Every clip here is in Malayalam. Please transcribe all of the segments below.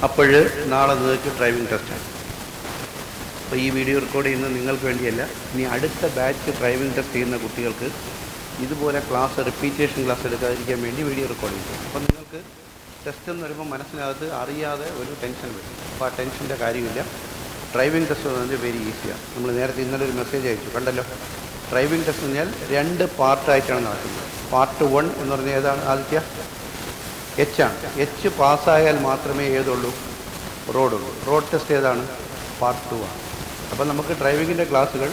അപ്പോൾ നാളെ നിങ്ങൾക്ക് ഡ്രൈവിംഗ് ടെസ്റ്റാണ്. അപ്പോൾ ഈ വീഡിയോ റെക്കോർഡ് ചെയ്യുന്നത് നിങ്ങൾക്ക് വേണ്ടിയല്ല, ഇനി അടുത്ത ബാച്ച് ഡ്രൈവിംഗ് ടെസ്റ്റ് ചെയ്യുന്ന കുട്ടികൾക്ക് ഇതുപോലെ ക്ലാസ് റിപ്പീറ്റേഷൻ ക്ലാസ് എടുക്കാതിരിക്കാൻ വേണ്ടി വീഡിയോ റെക്കോർഡ് ചെയ്യും. അപ്പോൾ നിങ്ങൾക്ക് ടെസ്റ്റ് എന്ന് പറയുമ്പോൾ മനസ്സിനകത്ത് അറിയാതെ ഒരു ടെൻഷൻ വരും. അപ്പോൾ ആ ടെൻഷൻ്റെ കാര്യമില്ല. ഡ്രൈവിംഗ് ടെസ്റ്റ് എന്ന് പറഞ്ഞാൽ വെരി ഈസിയാണ്. നമ്മൾ നേരത്തെ ഇന്നലെ ഒരു മെസ്സേജ് അയച്ചു, കണ്ടല്ലോ. ഡ്രൈവിംഗ് ടെസ്റ്റ് എന്ന് പറഞ്ഞാൽ 2 പാർട്ടായിട്ടാണ് നടക്കുന്നത്. പാർട്ട് 1 എന്ന് പറഞ്ഞാൽ ഏതാണ് ആദിത്യ? എച്ച് ആണ്. എച്ച് പാസ്സായാൽ മാത്രമേ ഏതുള്ളൂ? റോഡുള്ളൂ. റോഡ് ടെസ്റ്റ് ഏതാണ്? പാർട്ട് 2 ആണ്. അപ്പോൾ നമുക്ക് ഡ്രൈവിങ്ങിൻ്റെ ക്ലാസ്സുകൾ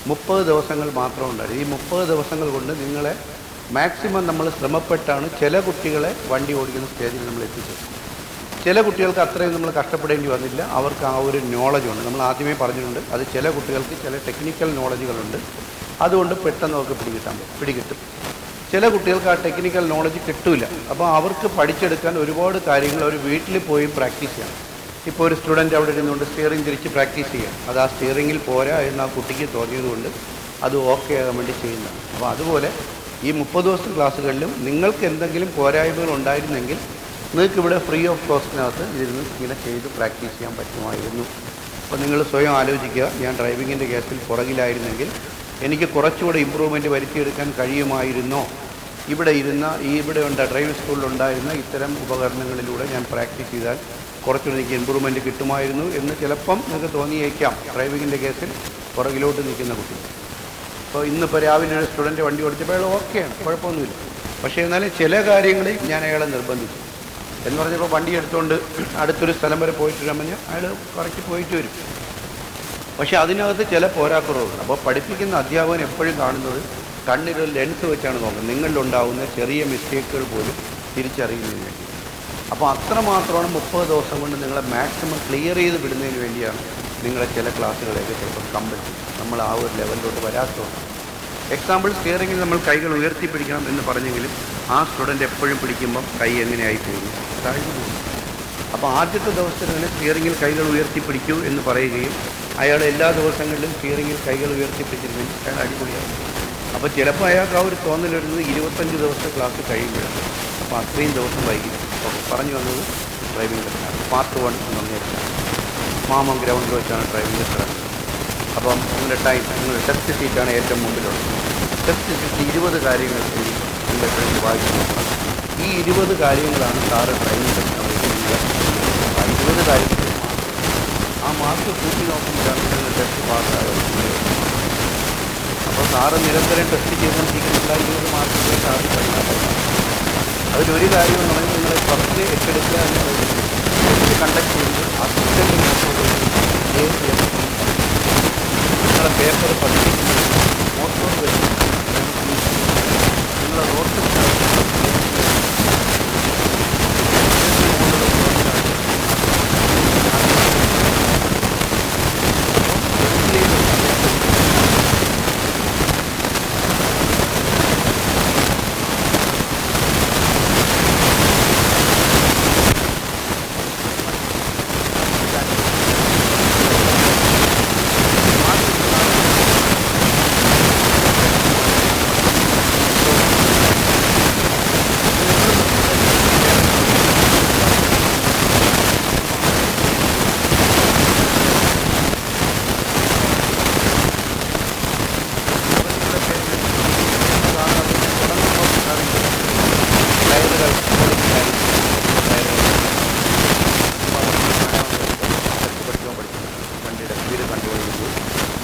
30 ദിവസങ്ങൾ മാത്രം ഉണ്ടായിരുന്നു. ഈ 30 ദിവസങ്ങൾ കൊണ്ട് നിങ്ങളെ മാക്സിമം നമ്മൾ ശ്രമപ്പെട്ടാണ് ചില കുട്ടികളെ വണ്ടി ഓടിക്കുന്ന സ്റ്റേജിൽ നമ്മൾ എത്തിച്ചത്. ചില കുട്ടികൾക്ക് അത്രയും നമ്മൾ കഷ്ടപ്പെടേണ്ടി വന്നില്ല. അവർക്ക് ആ ഒരു നോളജുണ്ട്. നമ്മൾ ആദ്യമേ പറഞ്ഞിട്ടുണ്ട്, അത് ചില കുട്ടികൾക്ക് ചില ടെക്നിക്കൽ നോളജുകളുണ്ട്, അതുകൊണ്ട് പെട്ടെന്ന് അവർക്ക് പിടികിട്ടും. ചില കുട്ടികൾക്ക് ആ ടെക്നിക്കൽ നോളജ് കിട്ടില്ല. അപ്പോൾ അവർക്ക് പഠിച്ചെടുക്കാൻ ഒരുപാട് കാര്യങ്ങൾ അവർ വീട്ടിൽ പോയി പ്രാക്ടീസ് ചെയ്യണം. ഇപ്പോൾ ഒരു സ്റ്റുഡൻറ്റ് അവിടെ ഇരുന്നുകൊണ്ട് സ്റ്റിയറിംഗ് തിരിച്ച് പ്രാക്ടീസ് ചെയ്യാം. അത് ആ സ്റ്റിയറിങ്ങിൽ പോരാ എന്ന് ആ കുട്ടിക്ക് തോന്നിയതുകൊണ്ട് അത് ഓക്കെ ആകാൻ വേണ്ടി ചെയ്യുന്നതാണ്. അപ്പോൾ അതുപോലെ ഈ 30 ദിവസം ക്ലാസ്സുകളിലും നിങ്ങൾക്ക് എന്തെങ്കിലും പോരായ്മകൾ ഉണ്ടായിരുന്നെങ്കിൽ നിങ്ങൾക്ക് ഇവിടെ ഫ്രീ ഓഫ് കോസ്റ്റിനകത്ത് ഇരുന്ന് ഇങ്ങനെ ചെയ്ത് പ്രാക്ടീസ് ചെയ്യാൻ പറ്റുമായിരുന്നു. അപ്പോൾ നിങ്ങൾ സ്വയം ആലോചിക്കുക, ഞാൻ ഡ്രൈവിങ്ങിൻ്റെ കേസിൽ പുറകിലായിരുന്നെങ്കിൽ എനിക്ക് കുറച്ചുകൂടെ ഇമ്പ്രൂവ്മെൻറ്റ് വരുത്തിയെടുക്കാൻ കഴിയുമായിരുന്നോ? ഇവിടെ ഡ്രൈവിംഗ് സ്കൂളിലുണ്ടായിരുന്ന ഇത്തരം ഉപകരണങ്ങളിലൂടെ ഞാൻ പ്രാക്ടീസ് ചെയ്താൽ കുറച്ചുകൂടി എനിക്ക് ഇമ്പ്രൂവ്മെൻറ്റ് കിട്ടുമായിരുന്നു എന്ന് ചിലപ്പം നിങ്ങൾക്ക് തോന്നിയേക്കാം ഡ്രൈവിങ്ങിൻ്റെ കേസിൽ പുറകിലോട്ട് നിൽക്കുന്ന കുട്ടി. അപ്പോൾ ഇന്നിപ്പോൾ രാവിലെ ഒരു സ്റ്റുഡൻറ്റ് വണ്ടി ഓടിച്ചപ്പോൾ അയാൾ ഓക്കെയാണ്, കുഴപ്പമൊന്നുമില്ല. പക്ഷേ എന്നാലും ചില കാര്യങ്ങളിൽ ഞാൻ അയാളെ നിർബന്ധിച്ചു. എന്ന് പറഞ്ഞപ്പോൾ വണ്ടി എടുത്തുകൊണ്ട് അടുത്തൊരു സ്ഥലം വരെ പോയിട്ട് വരാമെന്ന് അയാൾ കറക്റ്റ് പോയിട്ട് വരും. പക്ഷേ അതിനകത്ത് ചില പോരാക്കുറവുണ്ട്. അപ്പോൾ പഠിപ്പിക്കുന്ന അധ്യാപകൻ എപ്പോഴും കാണുന്നത് കണ്ണിലൊരു ലെൻസ് വെച്ചാണ് നോക്കുന്നത്, നിങ്ങളിലുണ്ടാകുന്ന ചെറിയ മിസ്റ്റേക്കുകൾ പോലും തിരിച്ചറിയുന്നതിന് വേണ്ടി. അപ്പോൾ അത്രമാത്രമാണ് 30 ദിവസം കൊണ്ട് നിങ്ങളെ മാക്സിമം ക്ലിയർ ചെയ്ത് വിടുന്നതിന് വേണ്ടിയാണ് നിങ്ങളെ ചില ക്ലാസ്സുകളെയൊക്കെ ചിലപ്പോൾ കമ്പൽസറി നമ്മൾ ആ ഒരു ലെവലിലോട്ട് വരാത്തതുകൊണ്ട്. എക്സാമ്പിൾ, സ്റ്റിയറിങ്ങിൽ നമ്മൾ കൈകൾ ഉയർത്തിപ്പിടിക്കണം എന്ന് പറഞ്ഞെങ്കിലും ആ സ്റ്റുഡൻറ്റ് എപ്പോഴും പിടിക്കുമ്പം കൈ എങ്ങനെയായി പോകുന്നു? താഴ്ന്നു പോകുന്നു. അപ്പോൾ ആദ്യത്തെ ദിവസത്തിൽ തന്നെ സ്റ്റിയറിങ്ങിൽ കൈകൾ ഉയർത്തിപ്പിടിക്കൂ എന്ന് പറയുകയും അയാൾ എല്ലാ ദിവസങ്ങളിലും സ്റ്റിയറിങ്ങിൽ കൈകൾ ഉയർത്തിപ്പിടിച്ചിരുന്നെങ്കിൽ അയാൾ അടിപൊളിയാകും. അപ്പോൾ ചിലപ്പോൾ അയാൾക്ക് ആ ഒരു തോന്നൽ വരുന്നത് 25 ദിവസത്തെ ക്ലാസ് കഴിയുമ്പോഴാണ്. അപ്പോൾ അത്രയും ദിവസം വൈകി. അപ്പോൾ പറഞ്ഞു വന്നത് ഡ്രൈവിംഗ് ടെസ്റ്റാണ്. പാർട്ട് 1 എന്ന് പറഞ്ഞാൽ മാമം ഗ്രൗണ്ടിൽ വെച്ചാണ് ഡ്രൈവിംഗ് ടെസ്റ്റ് നടക്കുന്നത്. അപ്പം നിങ്ങളുടെ ടൈം, നിങ്ങളുടെ ടെസ്റ്റ് സീറ്റാണ് ഏറ്റവും മുമ്പിലുള്ളത്. ടെസ്റ്റ് സീറ്റ് 20 കാര്യങ്ങൾ കൂടി നിങ്ങളുടെ ഫ്രണ്ട് വായിച്ചു നോക്കണം. ഈ 20 കാര്യങ്ങളാണ് സാറ് ഡ്രൈവിംഗ് ടെസ്റ്റ് നടത്തുന്നത്. ആ 20 കാര്യങ്ങൾ ആ മാർക്ക് കൂട്ടി നോക്കുമ്പോഴാണ് നിങ്ങൾ ടെസ്റ്റ് പാസ്സാകുന്നത്. അപ്പോൾ സാറ് നിരന്തരം ടെസ്റ്റ് ചെയ്തുകൊണ്ടിരിക്കുന്നില്ല. 20 മാർക്കിൻ്റെ സാറ് കഴിയാത്തതാണ്. അതിലൊരു കാര്യം എന്ന് പറഞ്ഞാൽ നിങ്ങൾ ഫസ്റ്റ് ഏറ്റെടുക്കുക എന്നുള്ളത് ടെസ്റ്റ് കണ്ടക്ട് ചെയ്ത് അസിസ്റ്റൻ്റ് നിങ്ങളുടെ പേപ്പർ പഠിപ്പിക്കുന്നത് മോട്ടോർ വെച്ച് നിങ്ങളുടെ റോഡ്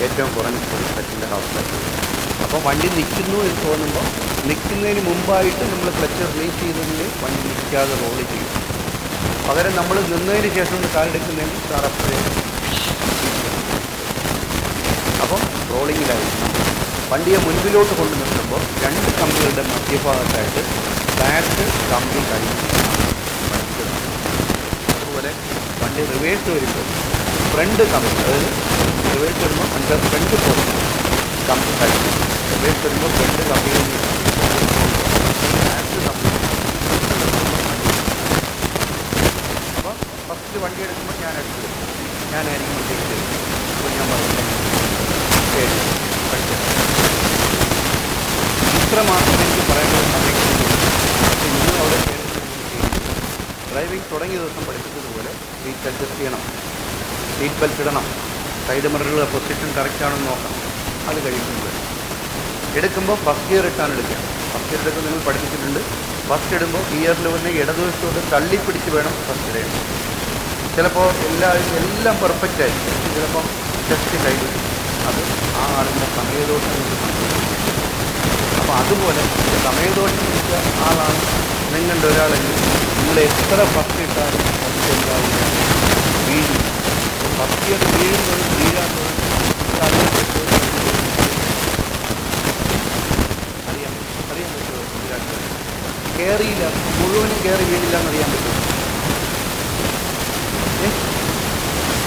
ഏറ്റവും കുറഞ്ഞ ക്ലച്ചിൻ്റെ ഹൗസിലായിട്ട്. അപ്പോൾ വണ്ടി നിൽക്കുന്നു എന്ന് തോന്നുമ്പോൾ നിൽക്കുന്നതിന് മുമ്പായിട്ട് നമ്മൾ ക്ലച്ച് റിലീസ് ചെയ്തതിൽ വണ്ടി നിൽക്കാതെ റോൾ ചെയ്യും. പകരം നമ്മൾ നിന്നതിന് ശേഷം കാലെടുക്കുന്നതിന് സാറപ്പോഴേ അപ്പം റോളിങ്ങിലായിരിക്കണം. വണ്ടിയെ മുൻപിലോട്ട് കൊണ്ട് നിർത്തുമ്പോൾ 2 കമ്പികളുടെ മധ്യഭാഗത്തായിട്ട് ബാക്ക് കമ്പി കഴിഞ്ഞ് അതുപോലെ വണ്ടി റിവേഴ്സ് വരുമ്പോൾ ഫ്രണ്ട് കമ്പി, അതായത് റിവേഴ്സ് വരുമ്പോൾ അതിൻ്റെ ഫ്രണ്ട് പോർഷൻ കമ്പി കഴിഞ്ഞ് റിവേഴ്സ് വരുമ്പോൾ ഫ്രണ്ട് കമ്പിയിൽ ബാക്ക് കമ്പി. അപ്പോൾ ഫസ്റ്റ് വണ്ടി എടുക്കുമ്പോൾ ഞാനായിരിക്കും ചെയ്തത്. അപ്പോൾ ഞാൻ പറഞ്ഞു ഇത്ര മാത്രം എനിക്ക് പറയേണ്ട സമയത്ത് നിങ്ങൾ അവിടെ ഡ്രൈവിംഗ് തുടങ്ങിയ ദിവസം പഠിപ്പിച്ചതുപോലെ സീറ്റ് അഡ്ജസ്റ്റ് ചെയ്യണം, സീറ്റ് ബെൽറ്റ് ഇടണം, സൈഡ് മിററുകളുടെ പൊസിഷൻ കറക്റ്റാണോ എന്ന് നോക്കണം. അത് കഴിയുമ്പോൾ എടുക്കുമ്പോൾ ഫസ്റ്റ് ഗിയർ ഇട്ടാണ് എടുക്കുക. ഫസ്റ്റ് ഗിയർ എടുക്കുമ്പോൾ നിങ്ങൾ പഠിപ്പിച്ചിട്ടുണ്ട്. ഫസ്റ്റ് ഇടുമ്പോൾ ഗിയറിൽ വന്ന് ഇടതുവശത്തോട് തള്ളിപ്പിടിച്ച് വേണം ഫസ്റ്റ് ഇടേണ്ടത്. ചിലപ്പോൾ എല്ലാം പെർഫെക്റ്റ് ആയിരിക്കും, ചിലപ്പോൾ ജസ്റ്റ് കൈവിടും. അത് ആ ആളിൻ്റെ സമയദോഷം കൊണ്ട് സംഭവിക്കും. അപ്പോൾ അതുപോലെ സമയദോഷം വെച്ച ആളാണ് നിങ്ങളുടെ ഒരാളെങ്കിൽ നിങ്ങൾ എത്ര ഫസ്റ്റ് ഇട്ടാലും ഫസ്റ്റ് ഉണ്ടാവില്ല, വീഴും. ഫസ്റ്റ് ഇയർ വീഴുന്നതും വീഴാത്തതും അറിയാൻ പറ്റുമോ? കയറിയില്ല, മുഴുവനും കയറി വീണില്ല എന്നറിയാൻ പറ്റുമോ?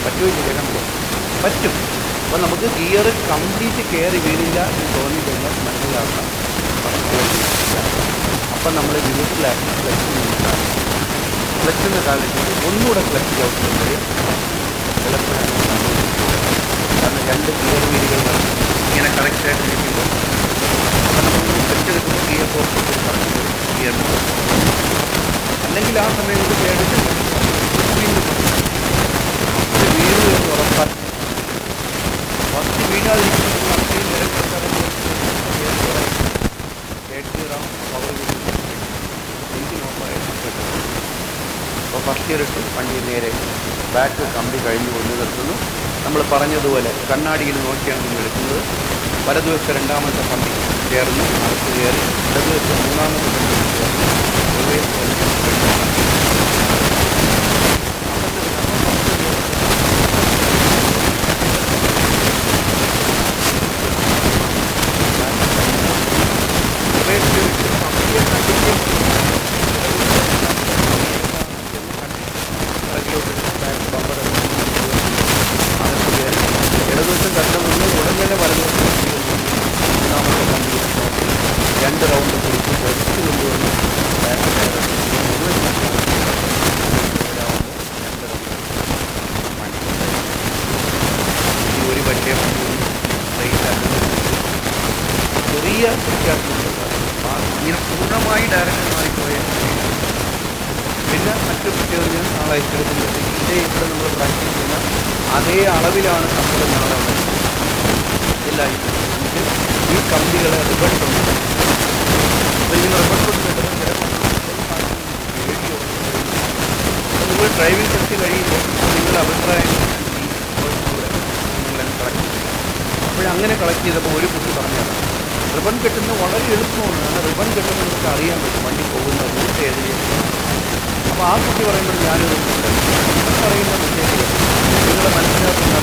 പറ്റുമില്ല, കേൾക്കാൻ പറ്റും. അപ്പോൾ നമുക്ക് ഗിയർ കംപ്ലീറ്റ് കയറി വീണില്ല എന്ന് തോന്നിക്കഴിഞ്ഞാൽ മനസ്സിലാക്കാം അപ്പം നമ്മൾ ന്യൂട്രലാക്കി ക്ലച്ചിന് കാലിട്ട് ഒന്നുകൂടെ ക്ലച്ച് ചവിട്ടുന്നത് ചിലപ്പോഴാണ് കാരണം 2 ഗിയർ വീലുകൾ ഇങ്ങനെ കറക്റ്റായിട്ട് ഇരിക്കുമ്പോൾ അപ്പം നമ്മൾ ക്ലച്ചെടുക്കുമ്പോൾ ഗിയർ ബോക്സ് കറക്റ്റ് ഗിയർ അല്ലെങ്കിൽ ആ സമയം കൊണ്ട് പേടിച്ച് വീട് എന്ന് ഉറപ്പാക്കി ഫസ്റ്റ് വീഴാതിരിക്കുന്നത് അത്രയും നിരക്കാരം പവർ എഞ്ചിൻ ഓഫായിട്ട്. അപ്പോൾ ഫസ്റ്റ് ഗിയർ ഇട്ട് വണ്ടി നേരെ ബാക്ക് കമ്പി കഴിഞ്ഞ് കൊണ്ടു നിർത്തുന്നു. നമ്മൾ പറഞ്ഞതുപോലെ കണ്ണാടിയിൽ നോക്കിയാണ് നമ്മൾ എടുക്കുന്നത്. വലതുവശത്ത് രണ്ടാമത്തെ കമ്പി ചേർന്ന് അകത്ത് കയറി ഇടതുവശത്ത് മൂന്നാമത്തെ കമ്പി ചേർന്ന് ഇടതുവശം കണ്ടതുകൊണ്ട് ഉടൻ തന്നെ വലതുവശം മൂന്നാമത്തെ കമ്പി 2 റൗണ്ട് കുറിച്ച് വെച്ച് കൊണ്ടുവന്ന് ബാക്ക് ഒരു പക്ഷേ ചെറിയ വ്യത്യാസമുണ്ട്. ഇങ്ങനെ പൂർണ്ണമായി ഡയറക്ഷൻ മാറിപ്പോയാൽ പിന്നെ മറ്റു പ്രത്യേകത നാളെ ഇത്തരത്തിലുള്ള ഇതേ ഇവിടെ നമ്മൾ പ്രാക്ടീസ് ചെയ്യുന്ന അതേ അളവിലാണ് നമ്മൾ നാളെ എല്ലായിട്ടും നമുക്ക് ഈ കമ്പികളെ റിബണ്ടുണ്ട്. അപ്പോൾ ഇങ്ങനെ റിബണ്ടുണ്ട് നിങ്ങൾ ഡ്രൈവിംഗ് ടെസ്റ്റ് കഴിയുമ്പോൾ നിങ്ങളുടെ അഭിപ്രായം നിങ്ങളെ കളക്ട് ചെയ്യും. അപ്പോഴങ്ങനെ കളക്ട് ചെയ്തപ്പോൾ ഒരു കുട്ടി പറഞ്ഞതാണ് റിബൺ കെട്ടുന്നത് വളരെ എളുപ്പമാണ്. കാരണം റിബൺ കെട്ടുന്നത് നമുക്ക് അറിയാൻ പറ്റും വണ്ടി പോകുന്ന റൂട്ട് ഏത് ചെയ്യുന്നത്. അപ്പോൾ ആ കുട്ടി പറയുമ്പോൾ ഞാനൊരു പറയുന്ന മിസ്റ്റേക്ക് നിങ്ങളെ മനസ്സിലാക്കുന്ന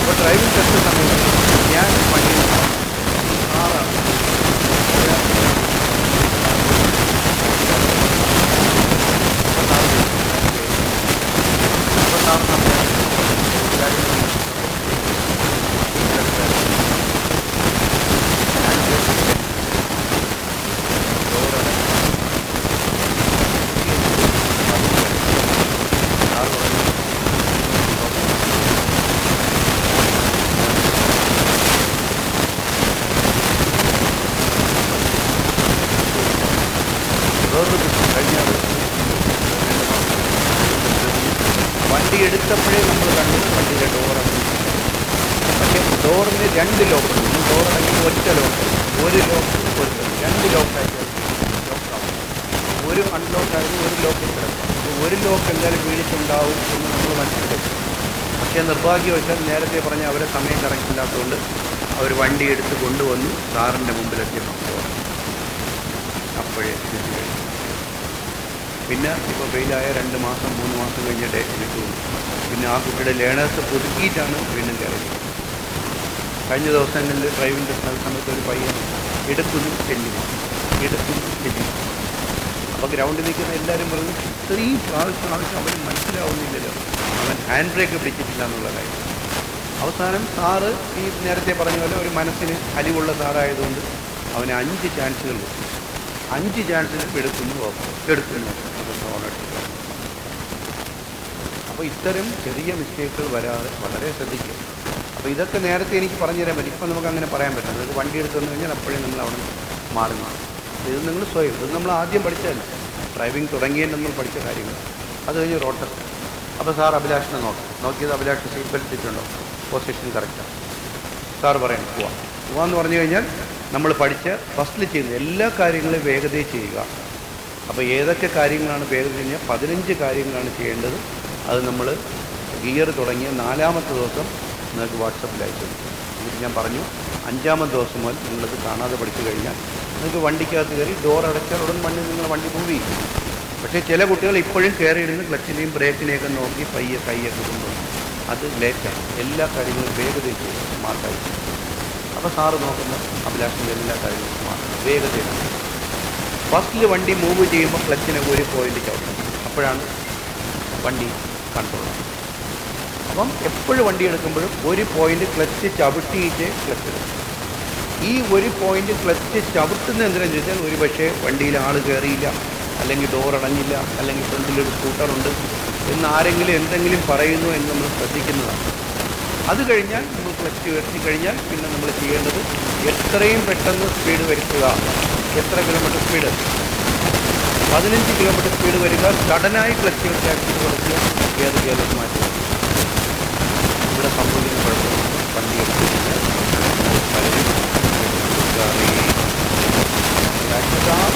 അവിടെ ഡ്രൈവിംഗ് ടെസ്റ്റ് സമയത്ത് ഞാൻ വണ്ടി ആറാണ് വണ്ടി എടുത്തപ്പോഴേ നമ്മൾ കണ്ടു വണ്ടിയുടെ ഡോറാണ്. പക്ഷേ ഡോറിന് 2 ലോക്കുണ്ട്. ഡോർ അല്ലെങ്കിൽ ഒറ്റ ലോക്ക്, ഒരു ലോക്ക് കൊടുക്കും, 2 ലോക്കായിട്ട് ലോക്കാവും. ഒരു അൺലോക്കായിരുന്നു, ഒരു ലോക്കിൽ കിടക്കും. ഒരു ലോക്ക് എന്തായാലും വീണിട്ടുണ്ടാവും എന്ന് നമ്മൾ മനസ്സിലാക്കി. പക്ഷേ നിർഭാഗ്യവശാൽ നേരത്തെ പറഞ്ഞ അവരെ സമയം കറക്റ്റില്ലാത്തതുകൊണ്ട് അവർ വണ്ടി എടുത്ത് കൊണ്ടുവന്നു സാറിൻ്റെ മുമ്പിലെത്തിയപ്പോൾ അപ്പോഴേ പിന്നെ ഇപ്പോൾ ഫെയിലായ 2 മാസം 3 മാസം കഴിഞ്ഞിട്ടേ കിട്ടുള്ളൂ. പിന്നെ ആ കുട്ടിയുടെ ലേണേഴ്സ് പുതുക്കിയിട്ടാണ് വീണ്ടും കയറിയത്. കഴിഞ്ഞ ദിവസങ്ങളിൽ ഡ്രൈവിംഗ് ടെസ്റ്റ് നടന്ന സമയത്ത് ഒരു പയ്യൻ എടുക്കുന്നു ചെല്ലുന്നു. അപ്പോൾ ഗ്രൗണ്ടിൽ നിൽക്കുന്ന എല്ലാവരും പറഞ്ഞു ഇത്രയും പ്രാവശ്യം അവന് മനസ്സിലാവുന്നില്ലല്ലോ, അവൻ ഹാൻഡ് ബ്രേക്ക് പിടിച്ചിട്ടില്ല എന്നുള്ള കാര്യം. അവസാനം സാറ് ഈ നേരത്തെ പറഞ്ഞ പോലെ ഒരു മനസ്സിന് അലിവുള്ള സാറായതുകൊണ്ട് അവന് 5 ചാൻസുകൾ കൊടുത്തു. 5 ചാൻസിലും എടുക്കുന്നു അത് ഫോണെടുത്തു. അപ്പോൾ ഇത്തരം ചെറിയ മിസ്റ്റേക്കുകൾ വരാതെ വളരെ ശ്രദ്ധിക്കുക. അപ്പോൾ ഇതൊക്കെ നേരത്തെ എനിക്ക് പറഞ്ഞു തരാൻ പറ്റും. ഇപ്പം നമുക്ക് അങ്ങനെ പറയാൻ പറ്റില്ല. നിങ്ങൾക്ക് വണ്ടി എടുത്തു വന്നു കഴിഞ്ഞാൽ അപ്പോഴേ നമ്മൾ അവിടെ മാറി. ഇത് നിങ്ങൾ സ്വയം, ഇത് നമ്മൾ ആദ്യം പഠിച്ചതല്ല, ഡ്രൈവിംഗ് തുടങ്ങിയതിൽ നമ്മൾ പഠിച്ച കാര്യങ്ങൾ. അത് കഴിഞ്ഞ് റോഡ് ടെസ്റ്റ്. അപ്പോൾ സാർ അഭിലാഷിനെ നോക്കിയത് അഭിലാഷ് സീറ്റ് ബെൽറ്റ് ഇട്ടുണ്ടോ, പൊസിഷൻ കറക്റ്റാണ്. സാർ പറയണം പോവാന്ന് പറഞ്ഞു കഴിഞ്ഞാൽ നമ്മൾ പഠിച്ച ഫസ്റ്റിൽ ചെയ്യുന്ന എല്ലാ കാര്യങ്ങളും വേഗതയിൽ ചെയ്യുക. അപ്പോൾ ഏതൊക്കെ കാര്യങ്ങളാണ് വേഗത കഴിഞ്ഞാൽ 15 കാര്യങ്ങളാണ് ചെയ്യേണ്ടത്. അത് നമ്മൾ ഗിയർ തുടങ്ങിയ 4ാമത്തെ ദിവസം നിങ്ങൾക്ക് വാട്സപ്പിൽ അയച്ചു. എന്നിട്ട് ഞാൻ പറഞ്ഞു 5ാമത്തെ ദിവസം മുതൽ നിങ്ങളത് കാണാതെ പഠിച്ചു കഴിഞ്ഞാൽ നിങ്ങൾക്ക് വണ്ടിക്കകത്ത് കയറി ഡോർ അടച്ചാൽ ഉടൻ നിങ്ങളുടെ വണ്ടി മൂവ് ചെയ്യും. പക്ഷേ ചില കുട്ടികൾ ഇപ്പോഴും കയറിയിരുന്ന് ക്ലച്ചിനെയും ബ്രേക്കിനെയൊക്കെ നോക്കി പയ്യെ കൈയൊക്കെ കൊണ്ടുപോകും. അത് ലേറ്റാണ്. എല്ലാ കാര്യങ്ങളും വേഗതയിൽ ചെയ്യും, സ്മാർട്ടായി. അപ്പോൾ സാറ് നോക്കുന്ന അഭിലാഷിൻ്റെ എല്ലാ കാര്യങ്ങളും സ്മാർട്ട് വേഗതയിലാണ്. ഫസ്റ്റിൽ വണ്ടി മൂവ് ചെയ്യുമ്പോൾ ക്ലച്ചിനെ ഒരു പോയിൻ്റ് ചവിട്ടണം. അപ്പോഴാണ് വണ്ടി കൺട്രോൾ. അപ്പം എപ്പോഴും വണ്ടി എടുക്കുമ്പോഴും ഒരു പോയിൻ്റ് ക്ലച്ച് ചവിട്ടിയിട്ട് ക്ലച്ച് എടുക്കും. ഈ ഒരു പോയിൻ്റ് ക്ലച്ച് ചവിട്ടുന്ന എന്തിനാണെന്ന് ചോദിച്ചാൽ ഒരു പക്ഷേ വണ്ടിയിൽ ആൾ കയറിയില്ല, അല്ലെങ്കിൽ ഡോർ അടഞ്ഞില്ല, അല്ലെങ്കിൽ ഫ്രണ്ടിലൊരു സ്കൂട്ടറുണ്ട് എന്ന് ആരെങ്കിലും എന്തെങ്കിലും പറയുന്നു എന്ന് നമ്മൾ ശ്രദ്ധിക്കുന്നതാണ്. അത് കഴിഞ്ഞാൽ നമ്മൾ ക്ലച്ച് ഉയർത്തി കഴിഞ്ഞാൽ പിന്നെ നമ്മൾ ചെയ്യേണ്ടത് എത്രയും പെട്ടെന്ന് സ്പീഡ് വരുത്തുക. എത്ര കിലോമീറ്റർ സ്പീഡ്? 15 കിലോമീറ്റർ സ്പീഡ് വരിക. സഡനായി ക്ലച്ച് ആക്സിൽ കൊടുക്കുക, ഗിയർ മാറ്റുക. ഇവിടെ സംഭവിക്കുന്ന കുഴപ്പമില്ല. വണ്ടി എടുത്ത് കഴിഞ്ഞാൽ പലരും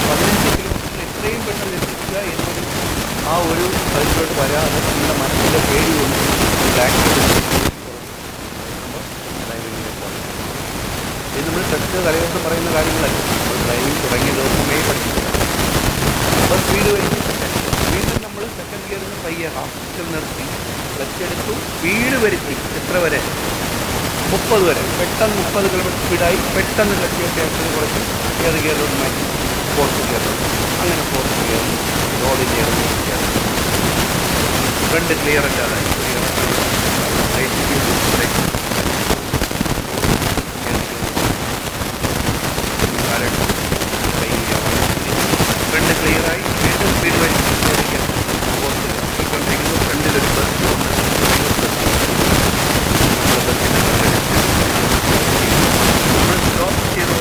15 കിലോമീറ്റർ എത്രയും പെട്ടെന്ന് എത്തിക്കുക എന്നത് ആ ഒരു അതിലോട്ട് വരാതെ നമ്മുടെ മനസ്സിലെ പേടി കൊണ്ട് ഇത് നമ്മൾ ടെസ്റ്റ് തലേദിവസം പറയുന്ന കാര്യങ്ങളല്ല. നമ്മൾ ഡ്രൈവിംഗ് തുടങ്ങിയ ദിവസമേ പഠിക്കുക. അപ്പോൾ സ്പീഡ് വരും. വീണ്ടും നമ്മൾ സെക്കൻഡ് ഗിയറിൽ നിന്ന് പയ്യെ ഹാഫ് നിർത്തി ക്ലച്ച് എടുത്തു, സ്പീഡ് വരുത്തി. എത്ര വരെ? 30 വരെ. പെട്ടെന്ന് 30 കിലോമീറ്റർ സ്പീഡായി. പെട്ടെന്ന് ക്ലച്ച് ആക്സിൽ കുറച്ച് ഏത് ഗിയറിലോട്ട് മാറ്റി? 4th ഗിയറിലോട്ട്. അങ്ങനെ 4th ഗിയറിൽ റോഡിൻ്റെ ഫ്രണ്ട് ക്ലിയർ അല്ലാതായി. ഫ്രണ്ട് ക്ലിയറായി. വീണ്ടും സ്പീഡ് വരും. പോയിക്കൊണ്ടിരിക്കുന്നു. ഫ്രണ്ടിലൊരു ബസ് നമ്മൾ സ്റ്റോപ്പ് ചെയ്ത്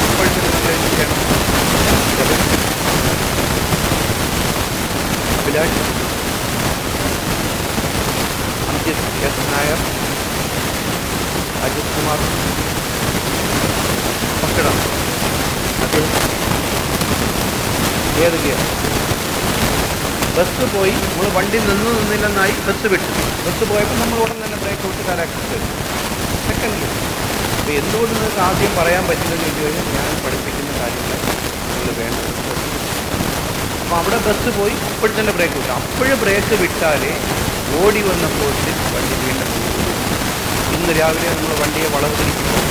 അപ്പോഴത്തേക്കും നമ്മൾ എന്ത് ചെയ്യണം? അഭിലാഷ്, അജിത് എസ് നായർ, അജിത് കുമാർ പക്കടം. അത് ഏത് ഗിയർ? ബസ് പോയി. നമ്മൾ വണ്ടി നിന്നില്ലെന്നായി ബസ് വിട്ടു. ബസ് പോയപ്പോൾ നമ്മൾ ഉടൻ തന്നെ ബ്രേക്ക് ഔട്ട് കാലാക്സിൽ സെക്കൻഡ് ഗിയർ. അപ്പോൾ എന്തുകൊണ്ട് നിങ്ങൾക്ക് ആദ്യം പറയാൻ പറ്റില്ലെന്ന് ചോദിച്ചു കഴിഞ്ഞാൽ ഞാൻ പഠിപ്പിക്കുന്ന കാര്യങ്ങൾ നിങ്ങൾ വേണ്ടത്. അപ്പോൾ അവിടെ ബസ് പോയി, അപ്പോൾ തന്നെ ബ്രേക്ക് വിട്ടു. അപ്പോഴും ബ്രേക്ക് വിട്ടാലേ ഓടി വന്ന പോസ്റ്റിൽ വണ്ടി വീണ്ടും ഇന്ന് രാവിലെ നമ്മൾ വണ്ടിയെ വളവ് തിരിക്കുമ്പോൾ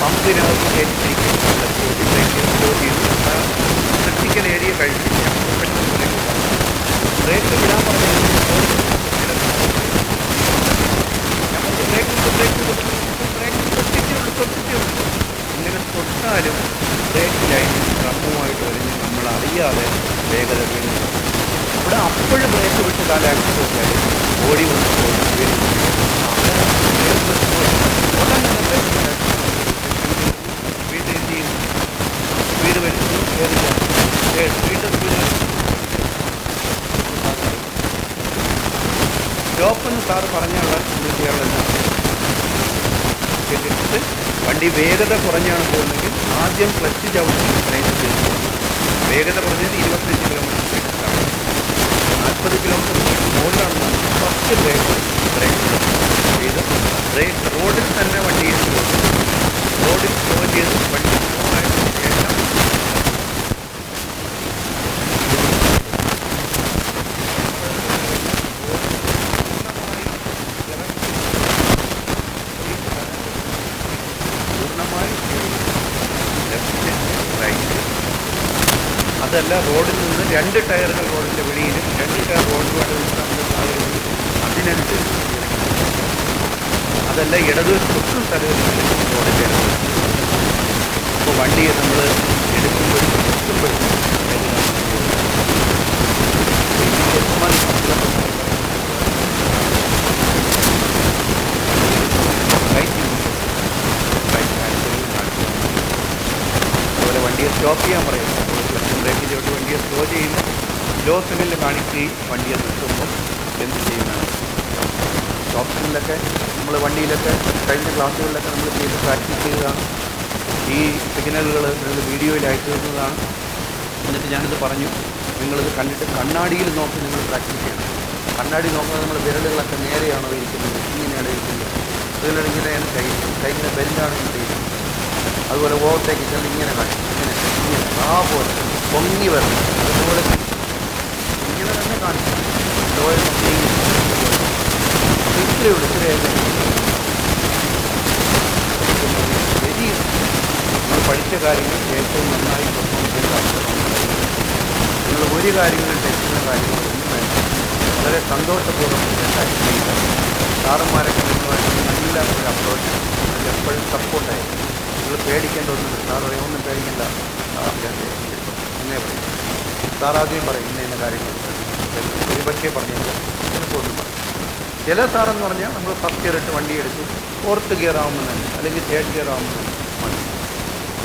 പമ്പിനകത്ത് കയറ്റിരിക്കും. ക്രിട്ടിക്കൽ ഏരിയ കഴിച്ചില്ല. പെട്ടെന്ന് ബ്രേക്ക് വിടാൻ പറഞ്ഞാൽ ഇങ്ങനെ തൊട്ടാലും ബ്രേക്ക് ലൈൻ ക്രമമായിട്ട് വരുന്ന നമ്മൾ അറിയാതെ വേഗത വീഴും. അവിടെ അപ്പോഴും ബ്രേക്ക് വിട്ട് കാലാക്സിൽ വെച്ചാൽ ഓടി വന്നപ്പോൾ വീണ്ടും എന്ത് ചെയ്യുന്നു? സ്പീഡ് വരുന്നു. വീണ്ടും സ്പീഡ് സ്റ്റോപ്പെന്ന് സാറ് പറഞ്ഞാൽ ചെയ്യാനുള്ള കേട്ടിട്ട് വണ്ടി വേഗത കുറഞ്ഞാണ് പോകുന്നതെങ്കിൽ ആദ്യം ക്ലച്ച് ചവിട്ടി ബ്രേക്ക് ചെയ്തു. വേഗത കുറഞ്ഞത് 25 kilometre speed start. 40 kilometre speed മുകളിലാണ് ഫസ്റ്റ് ബ്രേക്ക് ചെയ്ത് ബ്രേക്ക് റോഡിൽ തന്നെ വണ്ടി റോഡിൽ സ്ലോ ചെയ്ത് വണ്ടി സ്ലോ ആയതിനു ശേഷം റോഡിൽ നിന്ന് 2 ടയറുകൾ റോഡിൻ്റെ വെളിയിലും 2 ടയർ റോഡിലൂടെ നമ്മുടെ സാഹചര്യം അതിനനുസരിച്ച് അതല്ല ഇടതുവശത്തൊട്ടും സ്ഥലമില്ല റോഡിൻ്റെ അപ്പോൾ വണ്ടിയെ നമ്മൾ എടുക്കുമ്പോഴും നിർത്തുമ്പോഴും അതുപോലെ വണ്ടിയെ സ്റ്റോപ്പ് ചെയ്യാൻ പറയും. ബ്രേക്ക് ചവിട്ടി വണ്ടിയെ സ്ലോ ചെയ്യില്ല, ലോ സിഗ്നലിൽ കാണിക്കുകയും വണ്ടിയെ നിർത്തുമ്പോൾ എന്ത് ചെയ്യുന്നതാണ്. സ്റ്റോപ്പ് സിഗ്നലൊക്കെ നമ്മൾ വണ്ടിയിലൊക്കെ കഴിഞ്ഞ ക്ലാസ്സുകളിലൊക്കെ നമ്മൾ ചെയ്ത് പ്രാക്ടീസ് ചെയ്തതാണ്. ഈ സിഗ്നലുകൾ നിങ്ങൾ വീഡിയോയിൽ അയച്ചു തരുന്നതാണ്. എന്നിട്ട് ഞാനിത് പറഞ്ഞു, നിങ്ങളിത് കണ്ടിട്ട് കണ്ണാടിയിൽ നോക്കി നിങ്ങൾ പ്രാക്ടീസ് ചെയ്യണം. കണ്ണാടി നോക്കുന്നത് നമ്മൾ വിരലുകളൊക്കെ നേരെയാണോ ഇരിക്കുന്നത്, ഇങ്ങനെയാണ് ഇരിക്കുന്നത്, ഇതിലാണ് ഇങ്ങനെയാണ് കൈയിങ്ങനെ ബെൻഡാണ് ഇരിക്കുന്നത്. അതുപോലെ ഓവർടേക്ക് ചെന്ന് ഇങ്ങനെ കാണിക്കും, ഇങ്ങനെ ആ പോലെ പൊങ്ങി വരണം, അതുപോലെ ഇങ്ങനെ തന്നെ കാണിക്കും. ഇത്രയുള്ളൂ, ഇത്രയൊക്കെ ശരി. നമ്മൾ പഠിച്ച കാര്യങ്ങൾ ഏറ്റവും നന്നായി പെർഫോം ചെയ്ത നിങ്ങൾ ഒരു കാര്യങ്ങളും തെറ്റുന്ന കാര്യങ്ങളൊന്നും വേണ്ട. വളരെ സന്തോഷപൂർവ്വം ചെയ്യുക. സാറന്മാരൊക്കെ നിങ്ങളുമായിട്ട് നല്ല ഒരു അപ്രോച്ച്, അതിൽ എപ്പോഴും സപ്പോർട്ടായിരിക്കും. നിങ്ങൾ പേടിക്കേണ്ട ഒന്നും സാർ പറയും, ഒന്നും പേടിക്കേണ്ട, എന്നേ പറയും. സാർ ആദ്യം പറയും ഇന്ന കാര്യങ്ങൾ ഒരുപക്ഷേ പറഞ്ഞില്ല, ചിലപ്പോൾ ഒന്നും പറയും. ചില സാറെന്ന് പറഞ്ഞാൽ നമ്മൾ ഫസ്റ്റ് ഗിയർ ഇട്ട് വണ്ടി എടുത്ത് 4th ഗിയർ ആകുമ്പോൾ തന്നെ അല്ലെങ്കിൽ 3rd ഗിയർ ആകുമ്പോൾ തന്നെ മതി.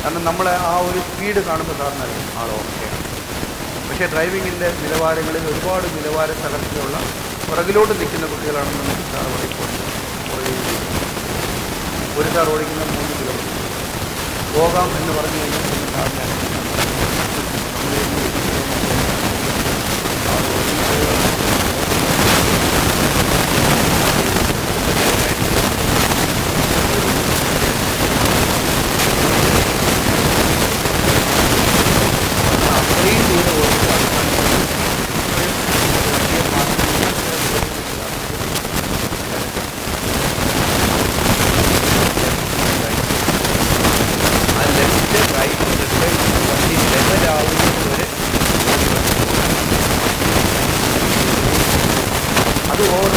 കാരണം നമ്മളെ ആ ഒരു സ്പീഡ് കാണുമ്പോൾ സാറിനറിയാം ആൾ ഓക്കെയാണ്. പക്ഷേ ഡ്രൈവിങ്ങിൻ്റെ നിലവാരങ്ങളിൽ ഒരുപാട് നിലവാര തലത്തിലുള്ള പുറകിലോട്ട് നിൽക്കുന്ന കുട്ടികളാണെന്ന് സാർ പറയും. ഒരു സാർ ഓടിക്കുന്ന 3 കിലോമീറ്റർ പോകാം എന്ന് പറഞ്ഞു കഴിഞ്ഞാൽ സാറിന് അത്രയും ദൂരം ഓടിച്ചാൽ വണ്ടി ലെവലാവുന്നതുവരെ അത് ഓവർ